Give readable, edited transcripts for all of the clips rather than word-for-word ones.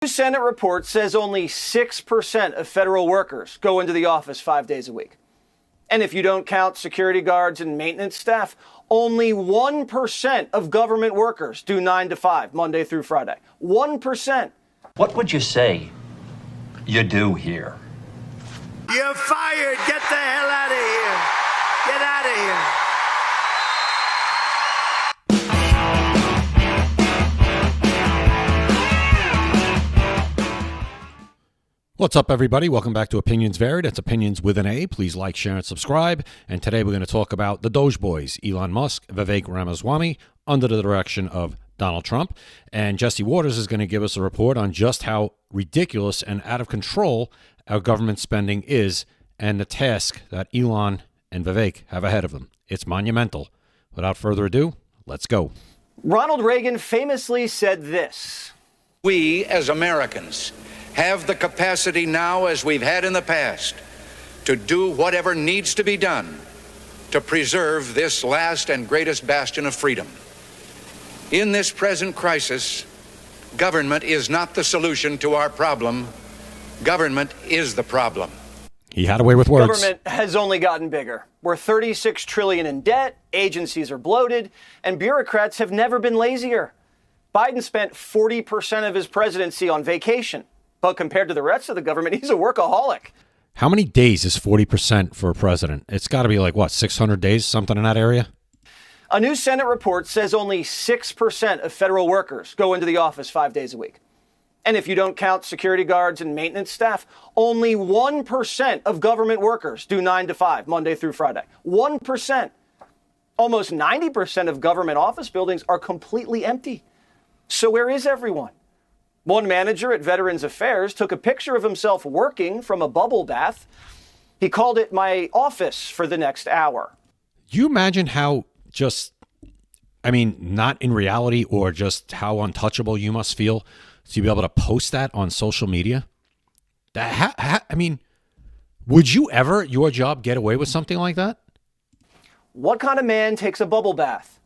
New Senate report says only 6% of federal workers go into the office 5 days a week. And if you don't count security guards and maintenance staff, only 1% of government workers do 9 to 5, Monday through Friday. 1%. What would you say you do here? You're fired. Get the hell out of here. Get out of here. What's up, everybody? Welcome back to Opinions Varied. It's Opinions with an A. Please like, share, and subscribe. And today we're going to talk about the DOGE Boys, Elon Musk, Vivek Ramaswamy, under the direction of Donald Trump. And Jesse Waters is going to give us a report on just how ridiculous and out of control our government spending is and the task that Elon and Vivek have ahead of them. It's monumental. Without further ado, let's go. Ronald Reagan famously said this: "We, as Americans, have the capacity now, as we've had in the past, to do whatever needs to be done to preserve this last and greatest bastion of freedom. In this present crisis, government is not the solution to our problem. Government is the problem." He had a way with words. Government has only gotten bigger. We're $36 trillion in debt, agencies are bloated, and bureaucrats have never been lazier. Biden spent 40% of his presidency on vacation. But compared to the rest of the government, he's a workaholic. How many days is 40% for a president? It's got to be like, what, 600 days, something in that area? A new Senate report says only 6% of federal workers go into the office 5 days a week. And if you don't count security guards and maintenance staff, only 1% of government workers do 9 to 5, Monday through Friday. 1%. Almost 90% of government office buildings are completely empty. So where is everyone? One manager at Veterans Affairs took a picture of himself working from a bubble bath. He called it "my office for the next hour." Do you imagine how not in reality, or just how untouchable you must feel to be able to post that on social media? Would you ever, your job, get away with something like that? What kind of man takes a bubble bath?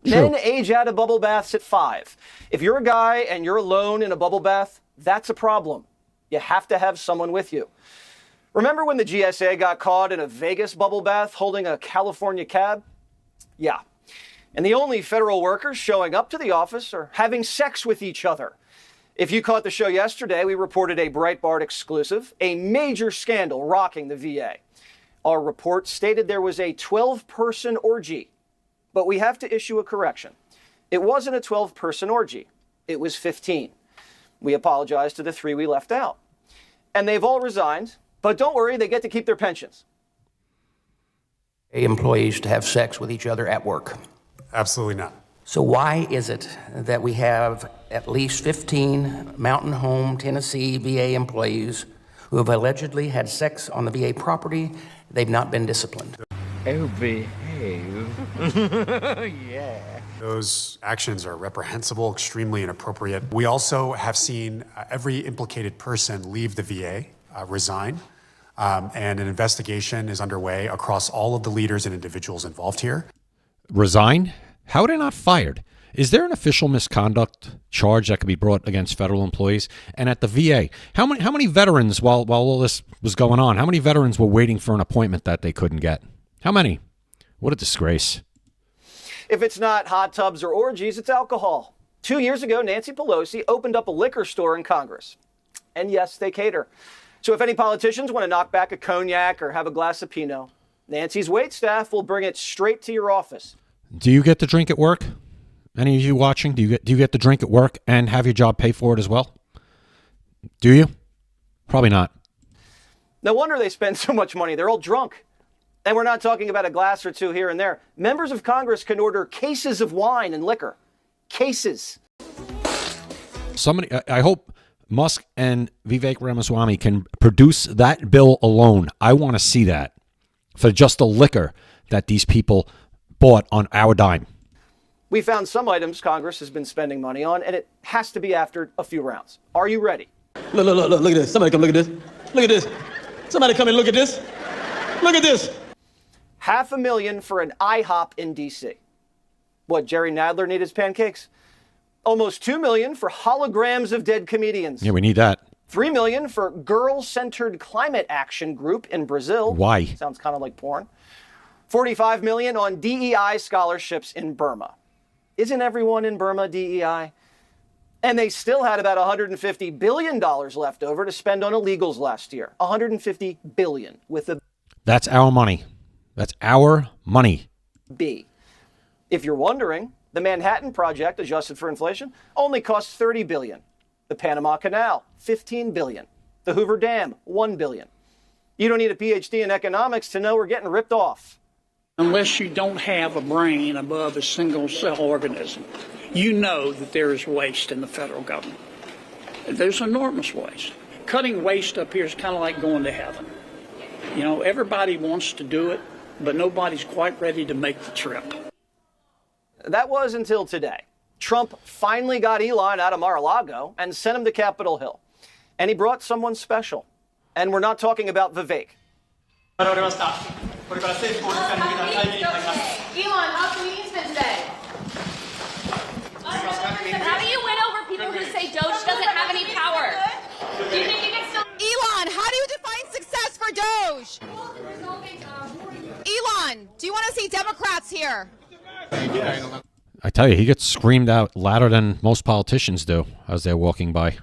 True. Men age out of bubble baths at 5. If you're a guy and you're alone in a bubble bath, that's a problem. You have to have someone with you. Remember when the GSA got caught in a Vegas bubble bath holding a California cab? Yeah. And the only federal workers showing up to the office are having sex with each other. If you caught the show yesterday, we reported a Breitbart exclusive, a major scandal rocking the VA. Our report stated there was a 12-person orgy. But we have to issue a correction. It wasn't a 12-person orgy. It was 15. We apologize to the 3 we left out. And they've all resigned, but don't worry, they get to keep their pensions. Employees to have sex with each other at work? Absolutely not. So why is it that we have at least 15 Mountain Home, Tennessee VA employees who have allegedly had sex on the VA property? They've not been disciplined. Oh, behave. Yeah. Those actions are reprehensible, extremely inappropriate. We also have seen every implicated person leave the VA, resign, and an investigation is underway across all of the leaders and individuals involved here. Resign? How are they not fired? Is there an official misconduct charge that could be brought against federal employees? And at the VA, how many veterans, while all this was going on, how many veterans were waiting for an appointment that they couldn't get? How many? What a disgrace. If it's not hot tubs or orgies, it's alcohol. 2 years ago, Nancy Pelosi opened up a liquor store in Congress. And yes, they cater. So if any politicians want to knock back a cognac or have a glass of Pinot, Nancy's waitstaff will bring it straight to your office. Do you get to drink at work? Any of you watching, do you get to drink at work and have your job pay for it as well? Do you? Probably not. No wonder they spend so much money. They're all drunk. And we're not talking about a glass or two here and there. Members of Congress can order cases of wine and liquor. Cases. I hope Musk and Vivek Ramaswamy can produce that bill alone. I want to see that for just the liquor that these people bought on our dime. We found some items Congress has been spending money on, and it has to be after a few rounds. Are you ready? Look at this. Somebody come look at this. Look at this. Somebody come and look at this. Look at this. $500,000 for an IHOP in D.C. What, Jerry Nadler need his pancakes? Almost $2 million for holograms of dead comedians. Yeah, we need that. $3 million for girl-centered climate action group in Brazil. Why? Sounds kind of like porn. $45 million on DEI scholarships in Burma. Isn't everyone in Burma DEI? And they still had about $150 billion left over to spend on illegals last year. $150 billion with a That's our money. That's our money. B. If you're wondering, the Manhattan Project, adjusted for inflation, only costs $30 billion. The Panama Canal, $15 billion. The Hoover Dam, $1 billion. You don't need a PhD in economics to know we're getting ripped off. Unless you don't have a brain above a single cell organism, you know that there is waste in the federal government. There's enormous waste. Cutting waste up here is kind of like going to heaven. You know, everybody wants to do it, but nobody's quite ready to make the trip. That was until today. Trump finally got Elon out of Mar-a-Lago and sent him to Capitol Hill. And he brought someone special. And we're not talking about Vivek. Elon, how's the meeting's been today? How do you win over people who say DOGE doesn't have any power? Do you think you can still... Elon, how do you define success for DOGE? Elon, do you want to see Democrats here? I tell you, he gets screamed out louder than most politicians do as they're walking by.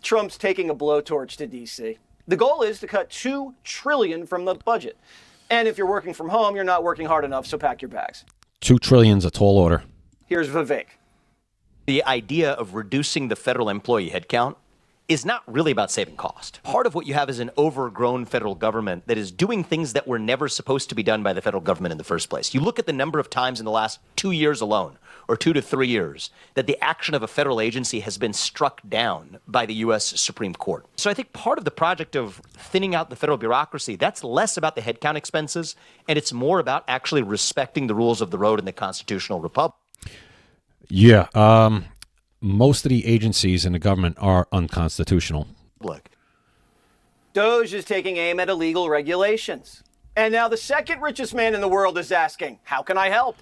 Trump's taking a blowtorch to D.C. The goal is to cut $2 trillion from the budget. And if you're working from home, you're not working hard enough, so pack your bags. $2 trillion's a tall order. Here's Vivek. The idea of reducing the federal employee headcount is not really about saving cost. Part of what you have is an overgrown federal government that is doing things that were never supposed to be done by the federal government in the first place. You look at the number of times in the last 2 years alone, or 2 to 3 years, that the action of a federal agency has been struck down by the U.S. Supreme Court. So I think part of the project of thinning out the federal bureaucracy, that's less about the headcount expenses, and it's more about actually respecting the rules of the road in the constitutional republic. Yeah, most of the agencies in the government are unconstitutional. Look, DOGE is taking aim at illegal regulations. And now the second richest man in the world is asking, how can I help?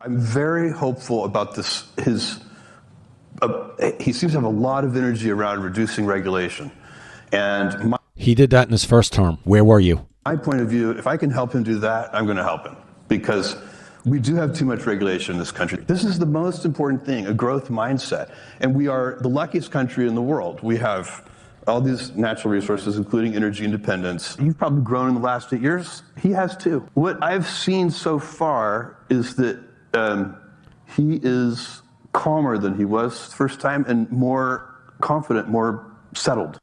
I'm very hopeful about this. He seems to have a lot of energy around reducing regulation. And he did that in his first term. Where were you? My point of view, if I can help him do that, I'm going to help him. Because we do have too much regulation in this country. This is the most important thing, a growth mindset. And we are the luckiest country in the world. We have all these natural resources, including energy independence. You've probably grown in the last 8 years. He has too. What I've seen so far is that he is calmer than he was the first time and more confident, more settled.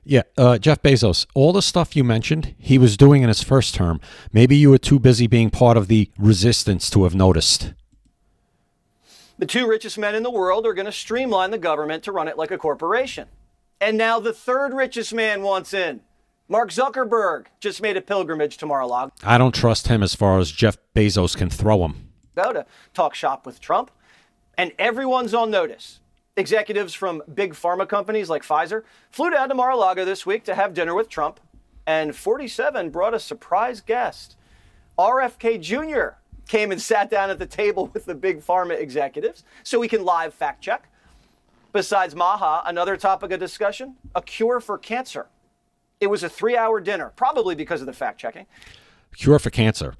Yeah, Jeff Bezos, all the stuff you mentioned, he was doing in his first term. Maybe you were too busy being part of the resistance to have noticed. The two richest men in the world are going to streamline the government to run it like a corporation. And now the third richest man wants in. Mark Zuckerberg just made a pilgrimage to Mar-a-Lago. I don't trust him as far as Jeff Bezos can throw him. To talk shop with Trump. And everyone's on notice. Executives from big pharma companies like Pfizer flew down to Mar-a-Lago this week to have dinner with Trump. And 47 brought a surprise guest. RFK Jr. came and sat down at the table with the big pharma executives so we can live fact check. Besides Maha, another topic of discussion, a cure for cancer. It was a 3-hour dinner, probably because of the fact checking. Cure for cancer.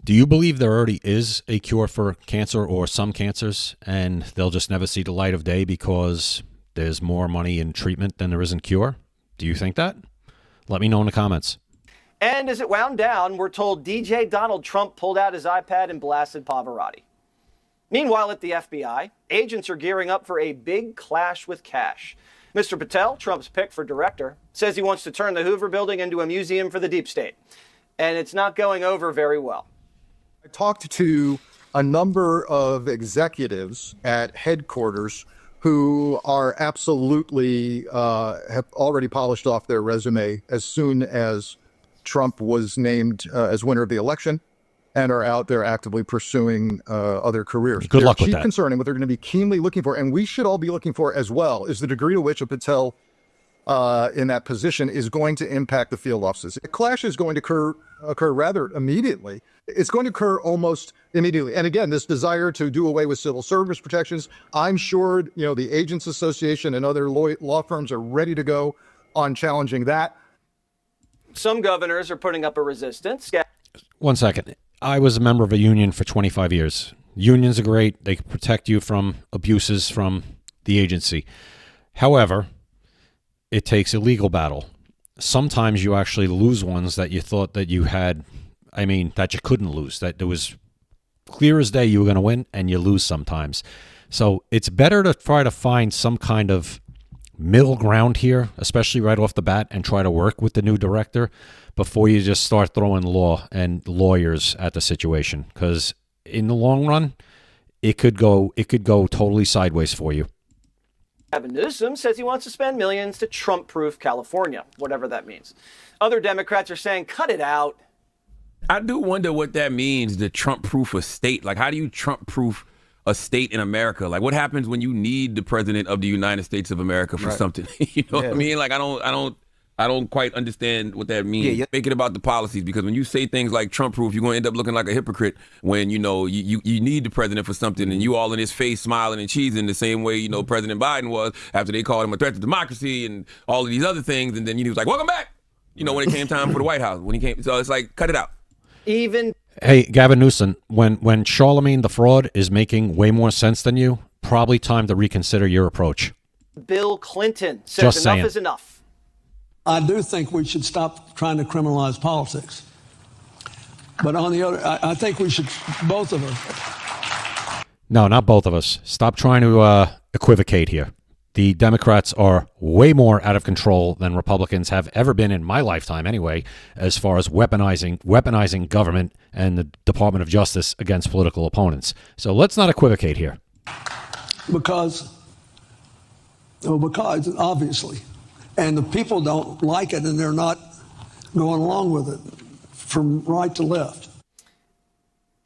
Do you believe there already is a cure for cancer or some cancers, and they'll just never see the light of day because there's more money in treatment than there is in cure? Do you think that? Let me know in the comments. And as it wound down, we're told DJ Donald Trump pulled out his iPad and blasted Pavarotti. Meanwhile, at the FBI, agents are gearing up for a big clash with cash. Mr. Patel, Trump's pick for director, says he wants to turn the Hoover building into a museum for the deep state. And it's not going over very well. I talked to a number of executives at headquarters who are absolutely have already polished off their resume as soon as Trump was named as winner of the election and are out there actively pursuing other careers. Good luck with that. Concern and what they're going to be keenly looking for, and we should all be looking for as well, is the degree to which a Patel in that position is going to impact the field offices. A clash is going to occur rather immediately. It's going to occur almost immediately. And again, this desire to do away with civil service protections, I'm sure the Agents Association and other law firms are ready to go on challenging that. Some governors are putting up a resistance. 1 second. I was a member of a union for 25 years. Unions are great. They can protect you from abuses from the agency. However, it takes a legal battle. Sometimes you actually lose ones that you thought that you had, that you couldn't lose, that there was clear as day you were going to win, and you lose sometimes. So it's better to try to find some kind of middle ground here, especially right off the bat, and try to work with the new director before you just start throwing law and lawyers at the situation. Because in the long run, it could go totally sideways for you. Gavin Newsom says he wants to spend millions to Trump-proof California, whatever that means. Other Democrats are saying, cut it out. I do wonder what that means, the Trump-proof a state. Like, how do you Trump-proof a state in America? Like, what happens when you need the president of the United States of America for something? You know what I mean? Like, I don't quite understand what that means. Thinking about the policies, because when you say things like Trump-proof, you're going to end up looking like a hypocrite when, you need the president for something and you all in his face smiling and cheesing the same way, President Biden was after they called him a threat to democracy and all of these other things. And then he was like, welcome back, when it came time for the White House. So it's like, cut it out. Hey, Gavin Newsom, when Charlemagne the fraud is making way more sense than you, probably time to reconsider your approach. Bill Clinton says enough is enough. I do think we should stop trying to criminalize politics. But on the other, I think we should, both of us. No, not both of us. Stop trying to equivocate here. The Democrats are way more out of control than Republicans have ever been in my lifetime anyway, as far as weaponizing government and the Department of Justice against political opponents. So let's not equivocate here. Because obviously. And the people don't like it, and they're not going along with it from right to left.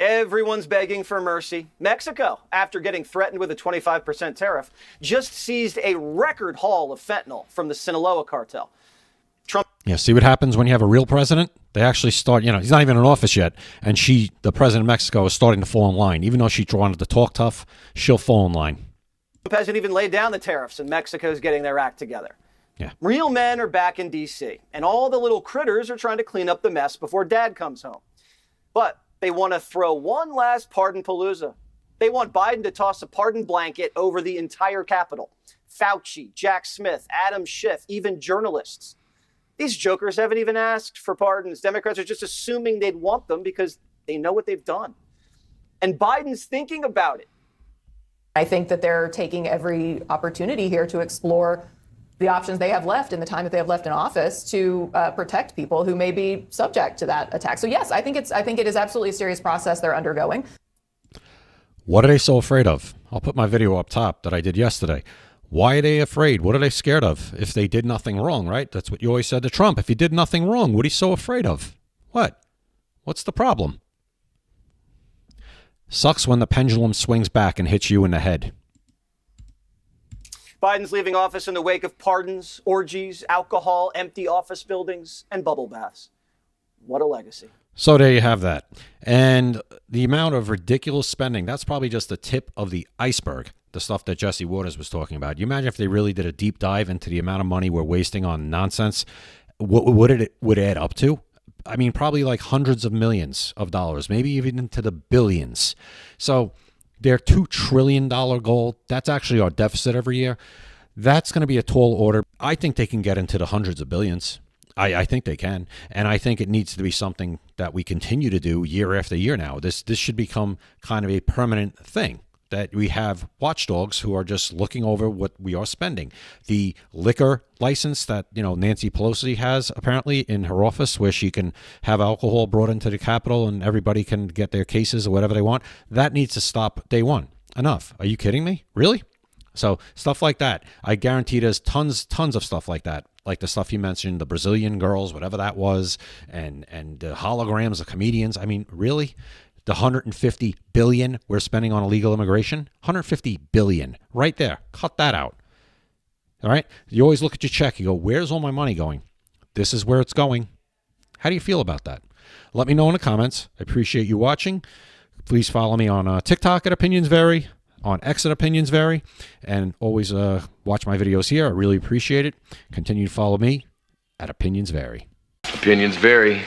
Everyone's begging for mercy. Mexico, after getting threatened with a 25% tariff, just seized a record haul of fentanyl from the Sinaloa cartel. Trump. Yeah, see what happens when you have a real president? They actually start, he's not even in office yet, and the president of Mexico, is starting to fall in line. Even though she wanted to talk tough, she'll fall in line. Trump hasn't even laid down the tariffs, and Mexico's getting their act together. Yeah. Real men are back in D.C., and all the little critters are trying to clean up the mess before Dad comes home. But they want to throw one last pardon-palooza. They want Biden to toss a pardon blanket over the entire Capitol. Fauci, Jack Smith, Adam Schiff, even journalists. These jokers haven't even asked for pardons. Democrats are just assuming they'd want them because they know what they've done. And Biden's thinking about it. I think that they're taking every opportunity here to explore the options they have left in the time that they have left in office to protect people who may be subject to that attack. So yes, I think it is absolutely a serious process they're undergoing. What are they so afraid of? I'll put my video up top that I did yesterday. Why are they afraid? What are they scared of? If they did nothing wrong, right? That's what you always said to Trump. If he did nothing wrong, what are you so afraid of? What? What's the problem? Sucks when the pendulum swings back and hits you in the head. Biden's leaving office in the wake of pardons, orgies, alcohol, empty office buildings, and bubble baths. What a legacy. So there you have that. And the amount of ridiculous spending, that's probably just the tip of the iceberg, the stuff that Jesse Waters was talking about. You imagine if they really did a deep dive into the amount of money we're wasting on nonsense, what would it add up to? I mean, probably like hundreds of millions of dollars, maybe even into the billions. So their $2 trillion goal, that's actually our deficit every year. That's going to be a tall order. I think they can get into the hundreds of billions. I think they can. And I think it needs to be something that we continue to do year after year now. This should become kind of a permanent thing, that we have watchdogs who are just looking over what we are spending. The liquor license that, Nancy Pelosi has apparently in her office, where she can have alcohol brought into the Capitol and everybody can get their cases or whatever they want, that needs to stop day one. Enough. Are you kidding me? Really? So stuff like that. I guarantee there's tons of stuff like that. Like the stuff you mentioned, the Brazilian girls, whatever that was, and the holograms of comedians. I mean, really? The $150 billion we're spending on illegal immigration? $150 billion. Right there. Cut that out. All right? You always look at your check. You go, where's all my money going? This is where it's going. How do you feel about that? Let me know in the comments. I appreciate you watching. Please follow me on TikTok at Opinions Vary, on X at Opinions Vary, and always watch my videos here. I really appreciate it. Continue to follow me at Opinions Vary. Opinions vary.